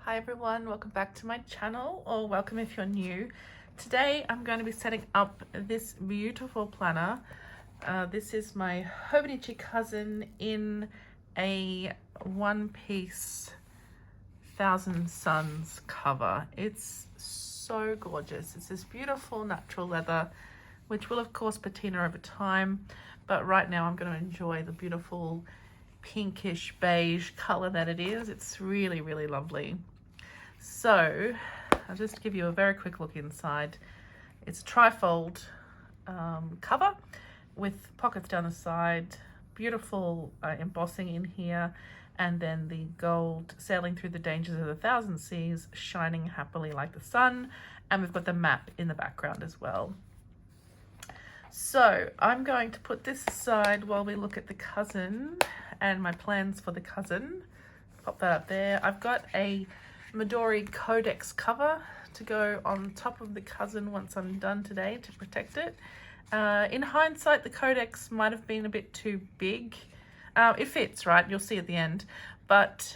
Hi everyone, welcome back to my channel, or welcome if you're new. Today I'm going to be setting up this beautiful planner. This is my Hobonichi cousin in a one-piece Thousand Suns cover. It's so gorgeous. It's this beautiful natural leather, which will of course patina over time, but right now I'm going to enjoy the beautiful pinkish beige color that it is. It's really lovely. So I'll just give you a very quick look inside. It's a trifold cover with pockets down the side, beautiful embossing in here, and then the gold sailing through the dangers of the thousand seas, shining happily like the sun, and we've got the map in the background as well. So I'm going to put this aside while we look at the cousin and my plans for the cousin. Pop that up there. I've got a Midori Codex cover to go on top of the cousin once I'm done today to protect it. In hindsight, the Codex might have been a bit too big. It fits, right? You'll see at the end. But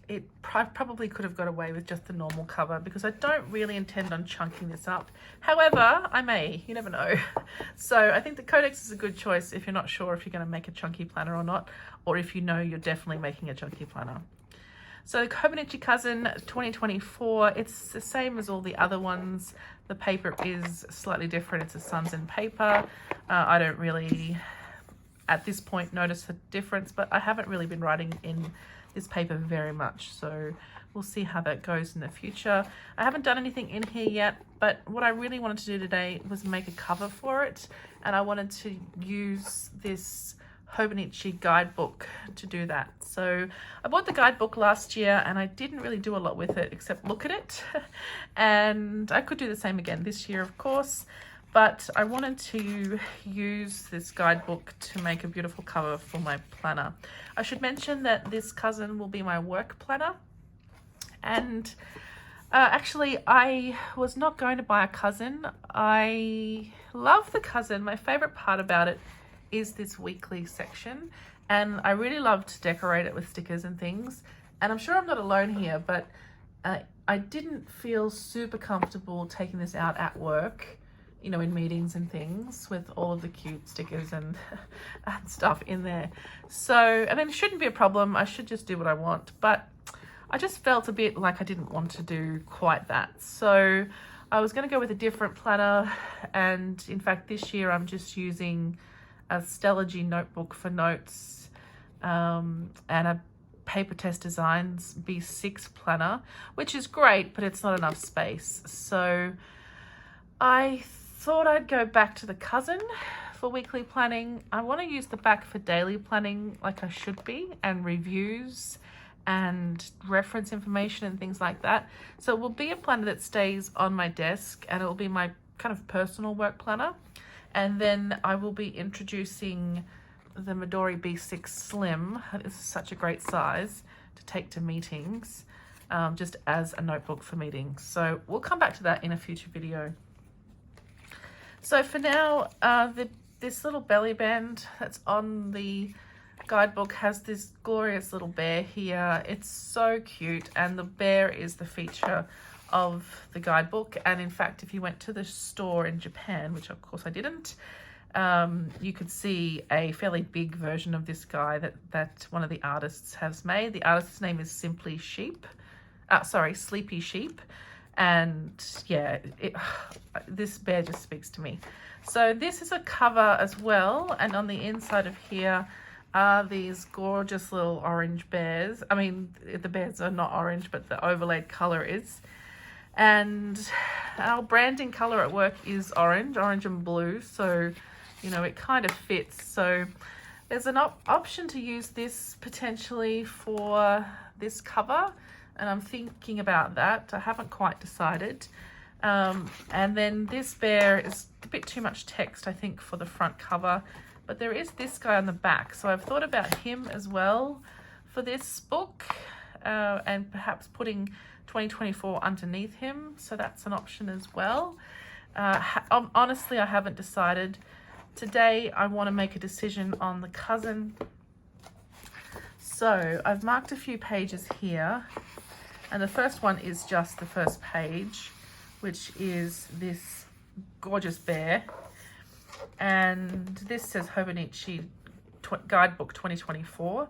it probably could have got away with just the normal cover because I don't really intend on chunking this up. However, I may, you never know. So I think the Codex is a good choice if you're not sure if you're going to make a chunky planner or not, or if you know you're definitely making a chunky planner. So Hobonichi Cousin 2024, it's the same as all the other ones. The paper is slightly different. It's a Suns and paper. I don't really, at this point, notice a difference, but I haven't really been writing in this paper very much. So we'll see how that goes in the future. I haven't done anything in here yet, but what I really wanted to do today was make a cover for it. And I wanted to use this Hobonichi Guidebook to do that. So I bought the Guidebook last year and I didn't really do a lot with it except look at it. And I could do the same again this year, of course, but I wanted to use this Guidebook to make a beautiful cover for my planner. I should mention that this cousin will be my work planner. And actually, I was not going to buy a cousin. I love the cousin. My favorite part about it is this weekly section, and I really love to decorate it with stickers and things, and I'm sure I'm not alone here, but I didn't feel super comfortable taking this out at work, you know, in meetings and things with all of the cute stickers and, and stuff in there. So, I mean, it shouldn't be a problem. I should just do what I want, but I just felt a bit like I didn't want to do quite that. So I was going to go with a different planner, and in fact this year I'm just using a desleyjane notebook for notes and a Paper Test Designs B6 planner, which is great, but it's not enough space. So I thought I'd go back to the cousin for weekly planning. I want to use the back for daily planning like I should be, and reviews and reference information and things like that. So it will be a planner that stays on my desk, and it will be my kind of personal work planner. And then I will be introducing the Midori B6 Slim. This is such a great size to take to meetings, just as a notebook for meetings. So we'll come back to that in a future video. So for now, this little belly band that's on the Guidebook has this glorious little bear here. It's so cute, and the bear is the feature of the Guidebook. And in fact, if you went to the store in Japan, which of course I didn't, you could see a fairly big version of this guy that one of the artists has made. The artist's name is Sleepy Sheep. And yeah, this bear just speaks to me. So this is a cover as well, and on the inside of here are these gorgeous little orange bears. I mean, the bears are not orange, but the overlaid color is. And our branding color at work is orange and blue, so you know it kind of fits. So there's an option to use this potentially for this cover, and I'm thinking about that. I haven't quite decided. And then this bear is a bit too much text, I think, for the front cover, but there is this guy on the back, so I've thought about him as well for this book, and perhaps putting 2024 underneath him, so that's an option as well. Honestly, I haven't decided. Today I want to make a decision on the cousin. So I've marked a few pages here, And the first one is just the first page, which is this gorgeous bear. And this says Hobonichi Guidebook 2024.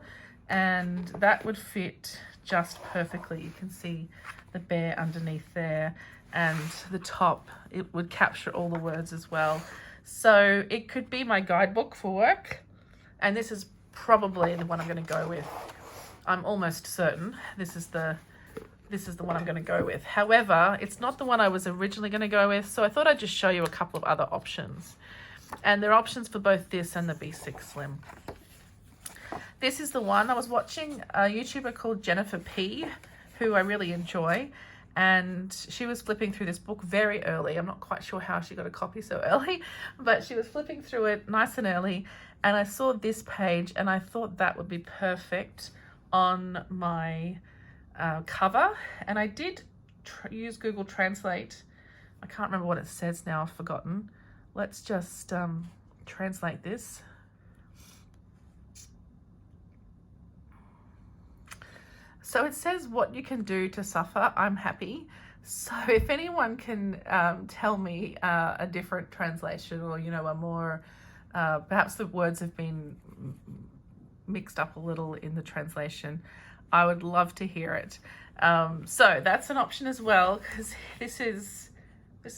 And that would fit just perfectly. You can see the bear underneath there, and the top, it would capture all the words as well. So it could be my guidebook for work, and this is probably the one I'm going to go with. I'm almost certain this is the one I'm going to go with. However, it's not the one I was originally going to go with, so I thought I'd just show you a couple of other options. And there are options for both this and the B6 Slim. This is the one. I was watching a YouTuber called Jennifer P, who I really enjoy, and she was flipping through this book very early. I'm not quite sure how she got a copy so early, but she was flipping through it nice and early, and I saw this page and I thought that would be perfect on my cover. And I did use Google Translate. I can't remember what it says now, I've forgotten. Let's just translate this. So it says, what you can do to suffer, I'm happy. So if anyone can tell me a different translation, or, you know, a more, perhaps the words have been mixed up a little in the translation, I would love to hear it. So that's an option as well, because this is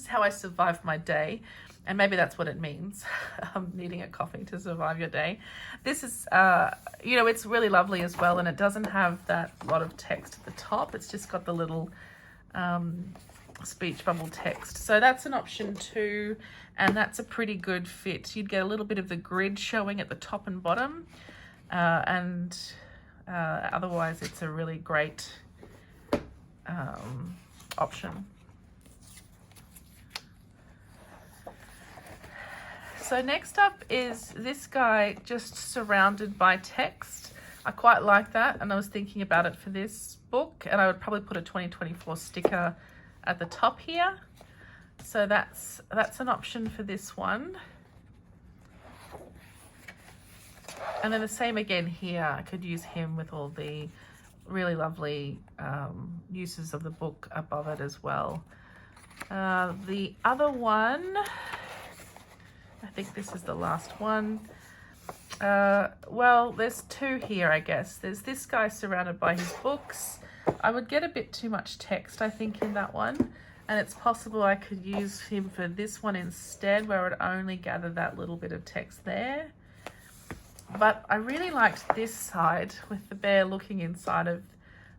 how I survive my day. And maybe that's what it means, needing a coffee to survive your day. This is, you know, it's really lovely as well, and it doesn't have that lot of text at the top. It's just got the little speech bubble text. So that's an option too, and that's a pretty good fit. You'd get a little bit of the grid showing at the top and bottom, and otherwise it's a really great option. So next up is this guy just surrounded by text. I quite like that, and I was thinking about it for this book, and I would probably put a 2024 sticker at the top here. So that's an option for this one. And then the same again here. I could use him with all the really lovely uses of the book above it as well. The other one, I think this is the last one. Well, there's two here, I guess. There's this guy surrounded by his books. I would get a bit too much text, I think, in that one. And it's possible I could use him for this one instead, where I would only gather that little bit of text there. But I really liked this side with the bear looking inside of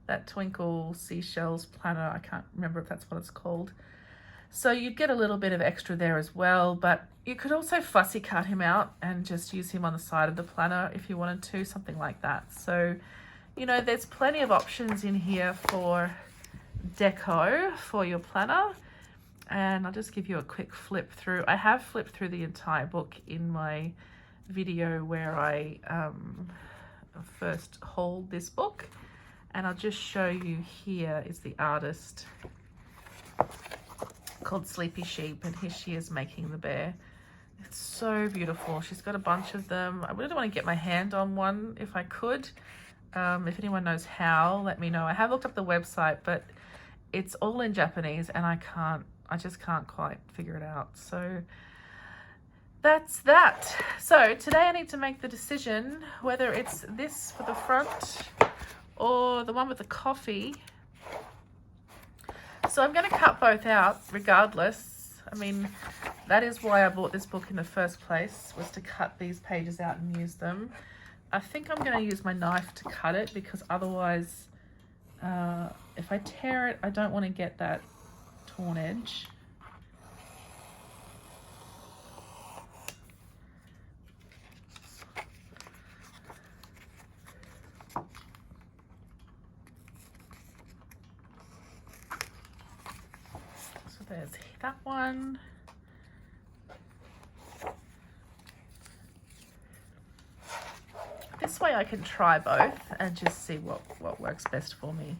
that Twinkle Seashells planner. I can't remember if that's what it's called. So you'd get a little bit of extra there as well, but you could also fussy cut him out and just use him on the side of the planner if you wanted to, something like that. So, you know, there's plenty of options in here for deco for your planner. And I'll just give you a quick flip through. I have flipped through the entire book in my video where I first hauled this book. And I'll just show you, here is the artist called Sleepy Sheep, and here she is making the bear. It's so beautiful. She's got a bunch of them. I really want to get my hand on one if I could. If anyone knows how, let me know. I have looked up the website, but it's all in Japanese and I just can't quite figure it out. So that's that. So today I need to make the decision whether it's this for the front or the one with the coffee. So I'm going to cut both out regardless. I mean, that is why I bought this book in the first place, was to cut these pages out and use them. I think I'm going to use my knife to cut it, because otherwise, if I tear it, I don't want to get that torn edge. There's that one. This way I can try both and just see what works best for me.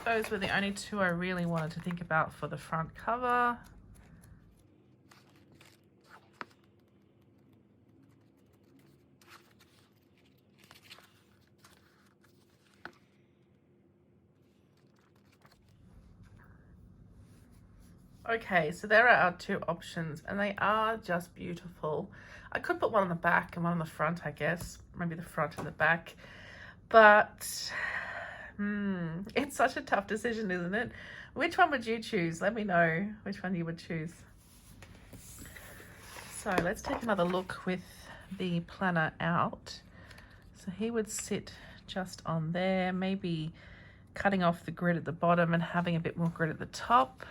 those were the only two I really wanted to think about for the front cover. Okay, so there are our two options and they are just beautiful. I could put one on the back and one on the front, I guess. Maybe the front and the back. But it's such a tough decision, isn't it? Which one would you choose? Let me know which one you would choose. So let's take another look with the planner out. So he would sit just on there, maybe cutting off the grid at the bottom and having a bit more grid at the top.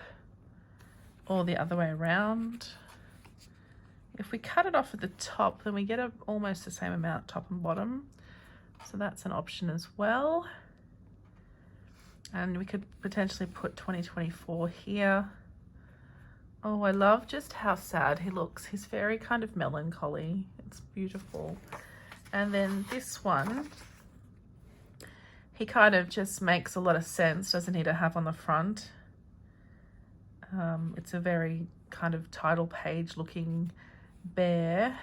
Or the other way around. If we cut it off at the top, then we get almost the same amount top and bottom. So that's an option as well. And we could potentially put 2024 here. Oh, I love just how sad he looks. He's very kind of melancholy. It's beautiful. And then this one, he kind of just makes a lot of sense, doesn't he, to have on the front. It's a very kind of title page looking bear.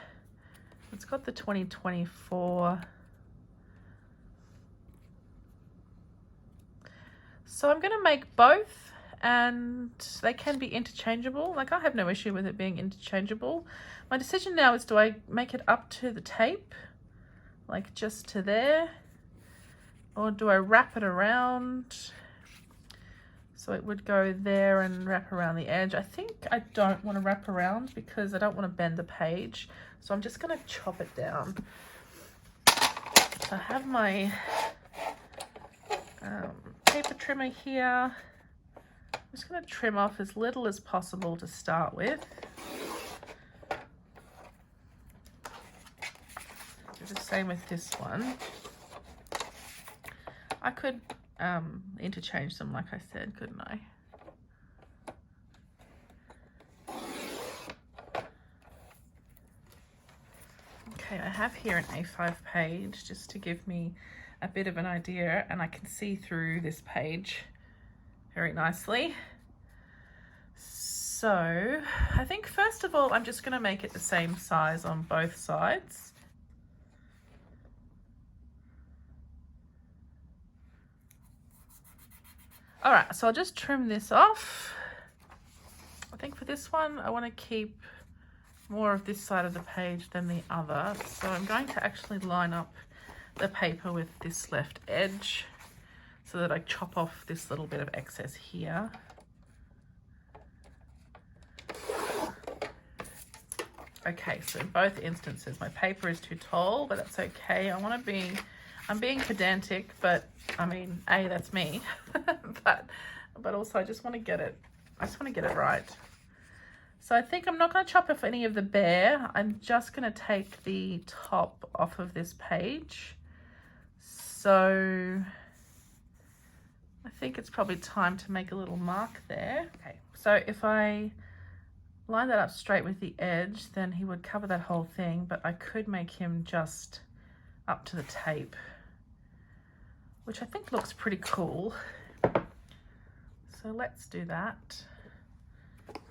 It's got the 2024. So I'm going to make both and they can be interchangeable. Like I have no issue with it being interchangeable. My decision now is, do I make it up to the tape, like just to there, or do I wrap it around? So it would go there and wrap around the edge. I think I don't want to wrap around because I don't want to bend the page. So I'm just going to chop it down. So I have my paper trimmer here. I'm just going to trim off as little as possible to start with. Do the same with this one. I could interchange them, like I said, couldn't I? Okay, I have here an A5 page just to give me a bit of an idea, and I can see through this page very nicely. So I think first of all, I'm just going to make it the same size on both sides. All right, so I'll just trim this off. I think for this one, I want to keep more of this side of the page than the other. So I'm going to actually line up the paper with this left edge so that I chop off this little bit of excess here. Okay, so in both instances, my paper is too tall, but that's okay. I'm being pedantic, but I mean, that's me. but also I just want to get it right. So I think I'm not going to chop off any of the bear. I'm just going to take the top off of this page. So I think it's probably time to make a little mark there. Okay, so if I line that up straight with the edge, then he would cover that whole thing, but I could make him just up to the tape, which I think looks pretty cool. So let's do that.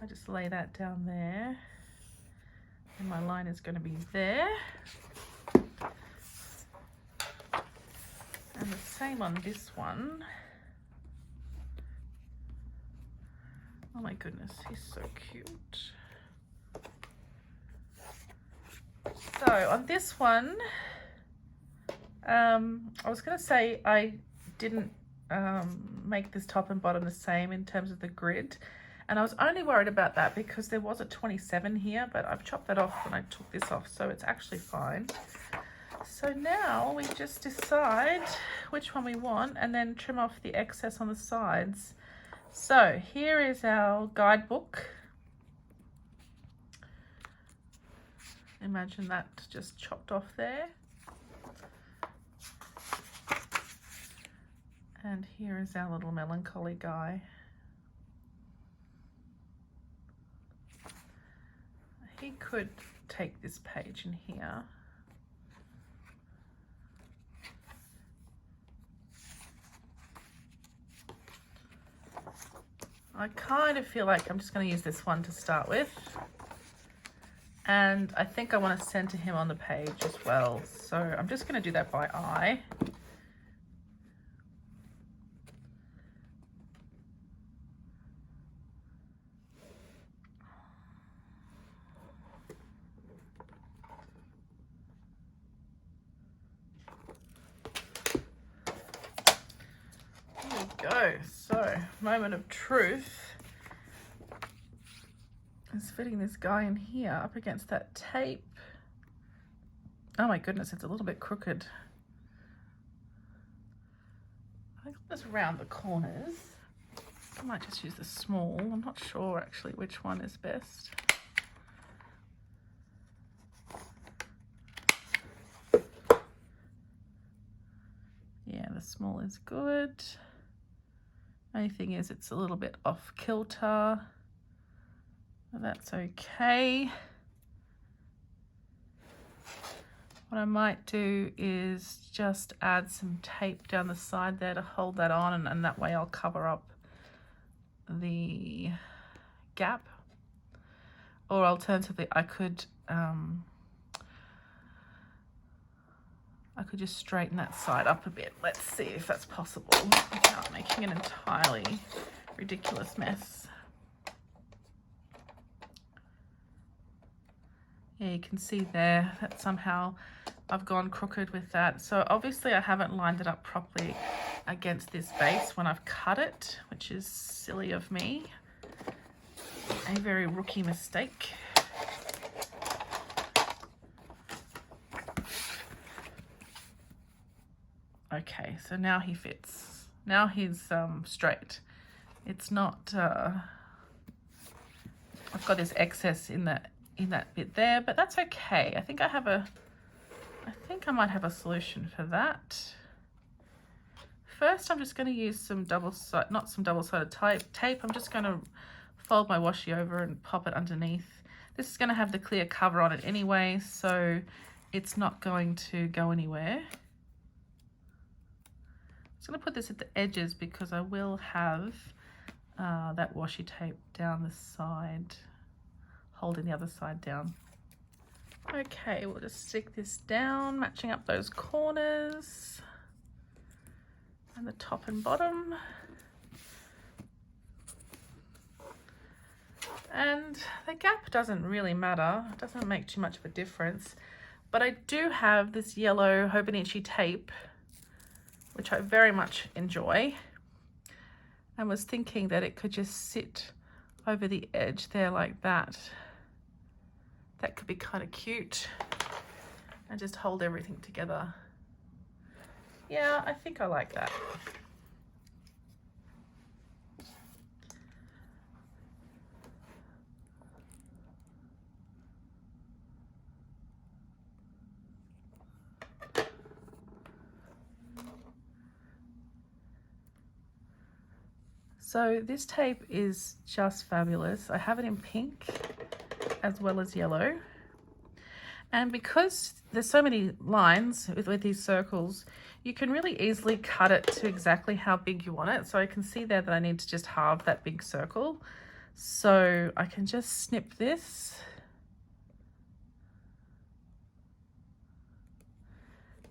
I just lay that down there, and my line is going to be there. And the same on this one. Oh my goodness, he's so cute. So on this one, I was going to say I didn't make this top and bottom the same in terms of the grid. And I was only worried about that because there was a 27 here, but I've chopped that off when I took this off, so it's actually fine. So now we just decide which one we want and then trim off the excess on the sides. So here is our guidebook. Imagine that just chopped off there. And here is our little melancholy guy. He could take this page in here. I kind of feel like I'm just going to use this one to start with. And I think I want to center him on the page as well. So I'm just going to do that by eye. There we go. So, moment of truth. Is fitting this guy in here up against that tape. Oh my goodness, it's a little bit crooked. I think I'll just round the corners. I might just use the small. I'm not sure actually which one is best. Yeah, the small is good. Only thing is it's a little bit off kilter. That's okay. What I might do is just add some tape down the side there to hold that on, and that way I'll cover up the gap. Or alternatively, I could just straighten that side up a bit. Let's see if that's possible without making an entirely ridiculous mess. Yeah, you can see there that somehow I've gone crooked with that. So obviously I haven't lined it up properly against this base when I've cut it, which is silly of me. A very rookie mistake. Okay, so now he fits. Now he's straight. It's not, I've got this excess in that bit there, but that's okay. I think I might have a solution for that. First, I'm just going to use some not some double-sided tape. I'm just going to fold my washi over and pop it underneath. This is going to have the clear cover on it anyway, so it's not going to go anywhere. I'm just going to put this at the edges because I will have that washi tape down the side, holding the other side down. Okay, we'll just stick this down, matching up those corners and the top and bottom. And the gap doesn't really matter, it doesn't make too much of a difference, but I do have this yellow Hobonichi tape, which I very much enjoy, and was thinking that it could just sit over the edge there like that. That could be kind of cute and just hold everything together. Yeah, I think I like that. So this tape is just fabulous. I have it in pink as well as yellow. And because there's so many lines with these circles, you can really easily cut it to exactly how big you want it. So I can see there that I need to just halve that big circle. So I can just snip this.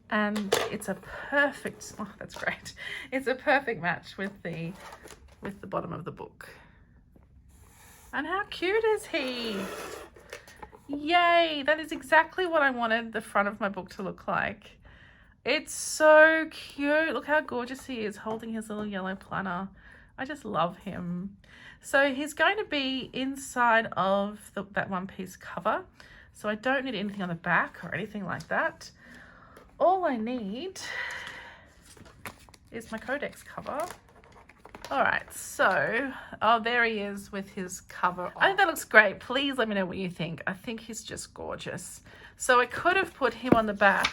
And it's a perfect, oh, that's great. It's a perfect match with the bottom of the book. And how cute is he? Yay, that is exactly what I wanted the front of my book to look like. It's so cute. Look how gorgeous he is holding his little yellow planner. I just love him. So he's going to be inside of that one piece cover. So I don't need anything on the back or anything like that. All I need is my codex cover. All right, so, oh, there he is with his cover on. I think that looks great. Please let me know what you think. I think he's just gorgeous. So I could have put him on the back,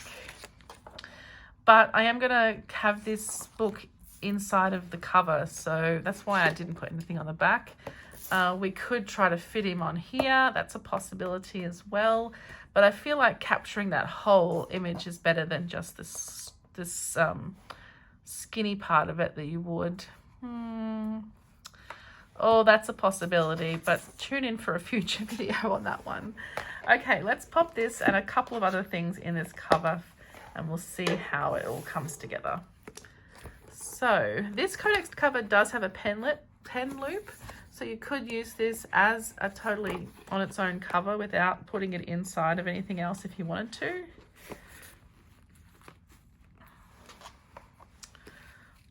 but I am gonna have this book inside of the cover, so that's why I didn't put anything on the back. We could try to fit him on here. That's a possibility as well, but I feel like capturing that whole image is better than just this skinny part of it that you would. Oh, that's a possibility, but tune in for a future video on that one. Okay, let's pop this and a couple of other things in this cover and we'll see how it all comes together. So this Codex cover does have a pen loop, so you could use this as a totally on its own cover without putting it inside of anything else if you wanted to.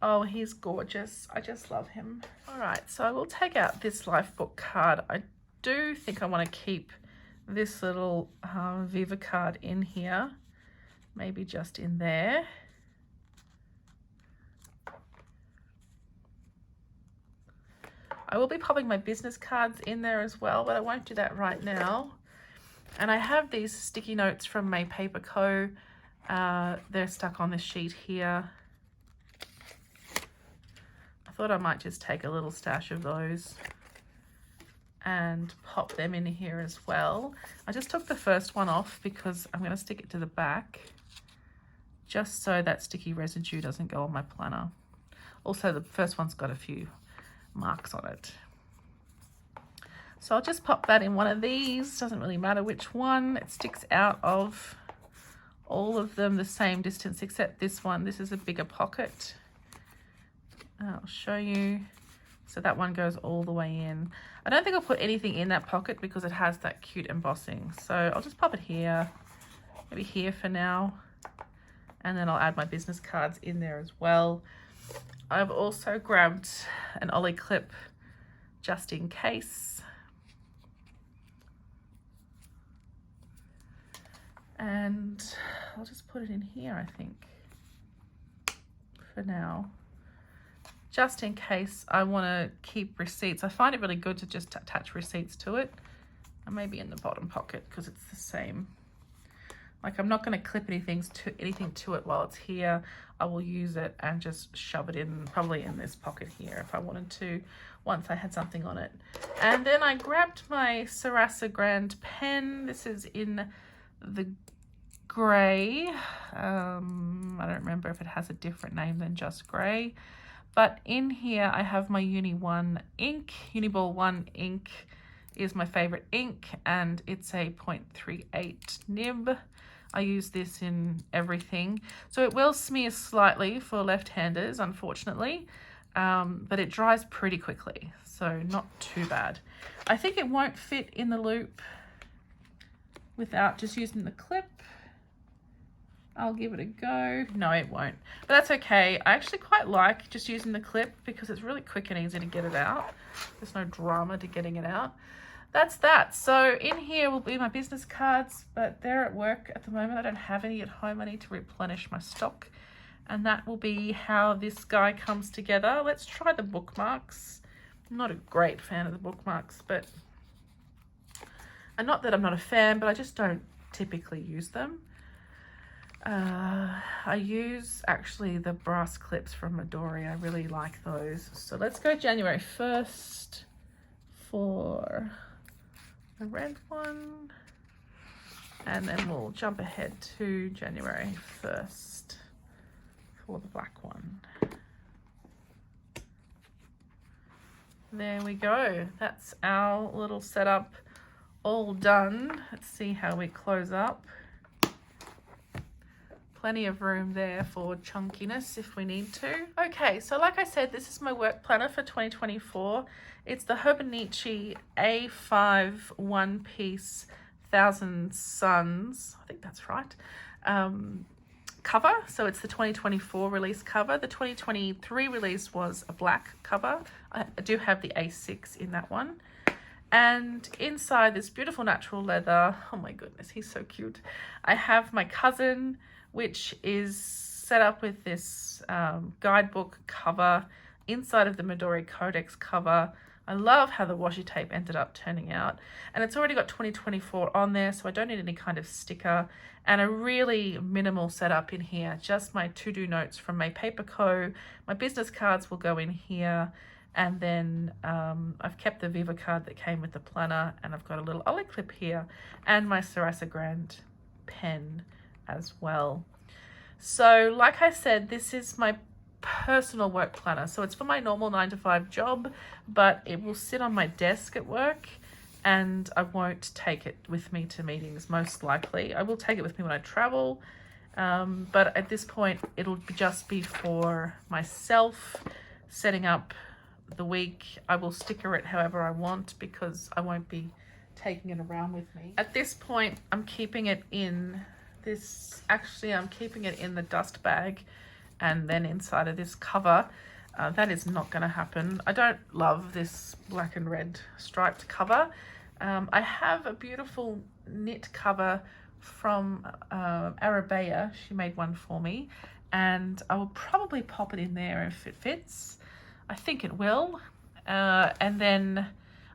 Oh, he's gorgeous. I just love him. All right, so I will take out this Lifebook card. I do think I want to keep this little Viva card in here, maybe just in there. I will be popping my business cards in there as well, but I won't do that right now. And I have these sticky notes from May Paper Co. They're stuck on this sheet here. I thought I might just take a little stash of those and pop them in here as well. I just took the first one off because I'm going to stick it to the back just so that sticky residue doesn't go on my planner. Also, the first one's got a few marks on it. So I'll just pop that in one of these. Doesn't really matter which one. It sticks out of all of them the same distance except this one. This is a bigger pocket. I'll show you. So that one goes all the way in. I don't think I'll put anything in that pocket because it has that cute embossing. So I'll just pop it here, maybe here for now. And then I'll add my business cards in there as well. I've also grabbed an ollie clip just in case. And I'll just put it in here, I think, for now. Just in case I want to keep receipts. I find it really good to just attach receipts to it. And maybe in the bottom pocket because it's the same. Like, I'm not going to clip anything to it while it's here. I will use it and just shove it in, probably in this pocket here if I wanted to, once I had something on it. And then I grabbed my Sarasa Grand pen. This is in the grey. I don't remember if it has a different name than just grey. But in here I have my Uni1 ink. Uniball 1 ink is my favorite ink and it's a 0.38 nib. I use this in everything. So it will smear slightly for left-handers, unfortunately, but it dries pretty quickly, so not too bad. I think it won't fit in the loop without just using the clip. I'll give it a go. No, it won't, but that's okay. I actually quite like just using the clip because it's really quick and easy to get it out. There's no drama to getting it out. That's that. So in here will be my business cards, but they're at work at the moment. I don't have any at home. I need to replenish my stock. And that will be how this guy comes together. Let's try the bookmarks. I'm not a great fan of the bookmarks, but... And not that I'm not a fan, but I just don't typically use them. I use actually the brass clips from Midori. I really like those. So let's go January 1st for the red one, and then we'll jump ahead to January 1st for the black one. There we go. That's our little setup all done. Let's see how we close up. Plenty of room there for chunkiness if we need to. Okay, so like I said, this is my work planner for 2024. It's the Hobonichi A5 one-piece 1000 Suns, I think that's right, cover. So it's the 2024 release cover. The 2023 release was a black cover. I do have the A6 in that one. And inside this beautiful natural leather, oh my goodness, he's so cute. I have my cousin, which is set up with this guidebook cover inside of the Midori Codex cover. I love how the washi tape ended up turning out. And it's already got 2024 on there, so I don't need any kind of sticker. And a really minimal setup in here. Just my to-do notes from May Paper Co. My business cards will go in here. And then I've kept the Viva card that came with the planner. And I've got a little ollie clip here. And my Sarasa Grand pen as well. So like I said, this is my personal work planner. So it's for my normal 9-to-5 job, but it will sit on my desk at work, and I won't take it with me to meetings, most likely. I will take it with me when I travel, but at this point, it'll just be for myself, setting up the week. I will sticker it however I want because I won't be taking it around with me. At this point, I'm keeping it in this, actually I'm keeping it in the dust bag and then inside of this cover. That is not going to happen. I don't love this black and red striped cover. I have a beautiful knit cover from Arabea. She made one for me, and I will probably pop it in there if it fits. I think it will. And then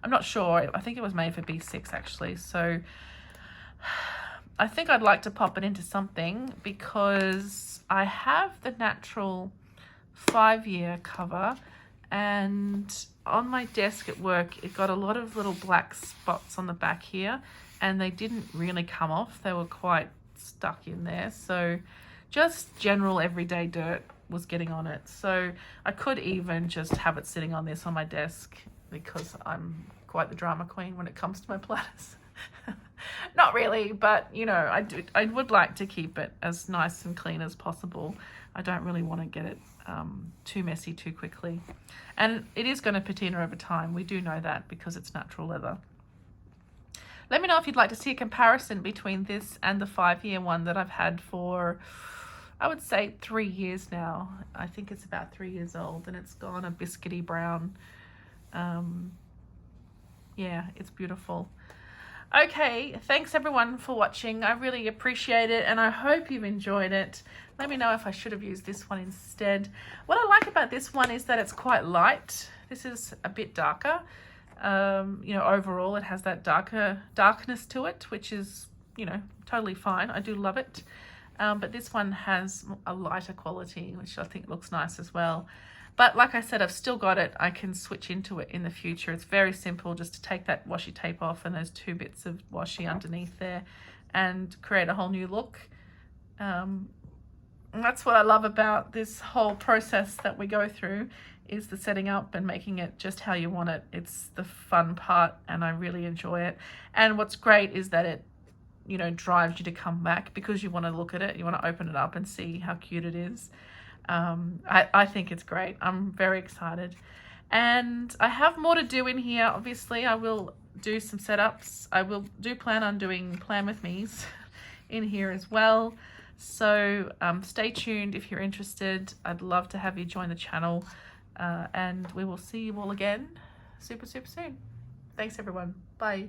I'm not sure. I think it was made for B6 actually. So I think I'd like to pop it into something because I have the natural 5-year cover, and on my desk at work, it got a lot of little black spots on the back here, and they didn't really come off. They were quite stuck in there. So just general everyday dirt was getting on it. So I could even just have it sitting on this on my desk because I'm quite the drama queen when it comes to my planners. Not really, but you know, I would like to keep it as nice and clean as possible. I don't really want to get it too messy too quickly. And it is going to patina over time. We do know that because it's natural leather. Let me know if you'd like to see a comparison between this and the 5-year one that I've had for, I would say 3 years now. I think it's about 3 years old, and it's gone a biscuity brown. Yeah, it's beautiful. Okay, thanks everyone for watching. I really appreciate it, and I hope you've enjoyed it. Let me know if I should have used this one instead. What I like about this one is that it's quite light. This is a bit darker. You know, overall it has that darkness to it, which is, you know, totally fine. I do love it. But this one has a lighter quality, which I think looks nice as well. But like I said, I've still got it. I can switch into it in the future. It's very simple just to take that washi tape off and those 2 bits of washi underneath there and create a whole new look. And that's what I love about this whole process that we go through, is the setting up and making it just how you want it. It's the fun part, and I really enjoy it. And what's great is that it, you know, drives you to come back because you want to look at it. You want to open it up and see how cute it is. I think it's great. I'm very excited, and I have more to do in here. Obviously, I will do some setups. I will plan on doing plan with me's in here as well. So stay tuned if you're interested. I'd love to have you join the channel, and we will see you all again super soon. Thanks everyone. Bye.